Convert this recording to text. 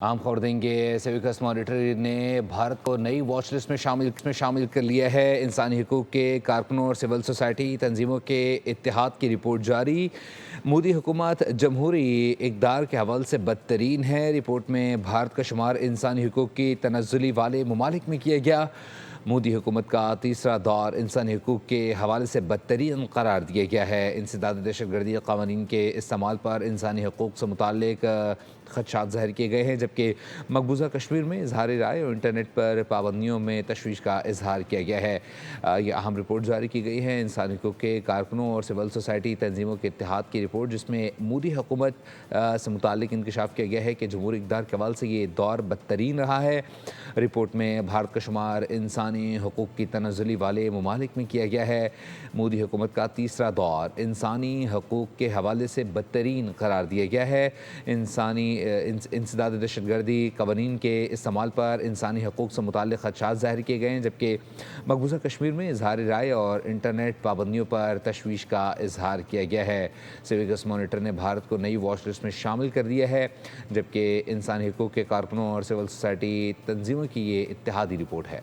عام خبر دیں گے سیوکس مانیٹر نے بھارت کو نئی واچ لسٹ میں شامل کر لیا ہے۔ انسانی حقوق کے کارکنوں اور سول سوسائٹی تنظیموں کے اتحاد کی رپورٹ جاری۔ مودی حکومت جمہوری اقدار کے حوالے سے بدترین ہے۔ رپورٹ میں بھارت کا شمار انسانی حقوق کی تنزلی والے ممالک میں کیا گیا۔ مودی حکومت کا تیسرا دور انسانی حقوق کے حوالے سے بدترین قرار دیا گیا ہے۔ انسداد دہشت گردی قوانین کے استعمال پر انسانی حقوق سے متعلق خدشات ظاہر کیے گئے ہیں، جبکہ مقبوضہ کشمیر میں اظہار رائے اور انٹرنیٹ پر پابندیوں میں تشویش کا اظہار کیا گیا ہے۔ یہ اہم رپورٹ جاری کی گئی ہے انسانی حقوق کے کارکنوں اور سول سوسائٹی تنظیموں کے اتحاد کی رپورٹ، جس میں مودی حکومت سے متعلق انکشاف کیا گیا ہے کہ جمہوری اقدار کے حوالے سے یہ دور بدترین رہا ہے۔ رپورٹ میں بھارت کا شمار انسانی حقوق کی تنزلی والے ممالک میں کیا گیا ہے۔ مودی حکومت کا تیسرا دور انسانی حقوق کے حوالے سے بدترین قرار دیا گیا ہے۔ انسداد دہشت گردی قوانین کے استعمال پر انسانی حقوق سے متعلق خدشات ظاہر کیے گئے ہیں، جبکہ مقبوضہ کشمیر میں اظہار رائے اور انٹرنیٹ پابندیوں پر تشویش کا اظہار کیا گیا ہے۔ سیوکس مانیٹر نے بھارت کو نئی واچ لسٹ میں شامل کر دیا ہے، جبکہ انسانی حقوق کے کارکنوں اور سول سوسائٹی تنظیموں کی یہ اتحادی رپورٹ ہے۔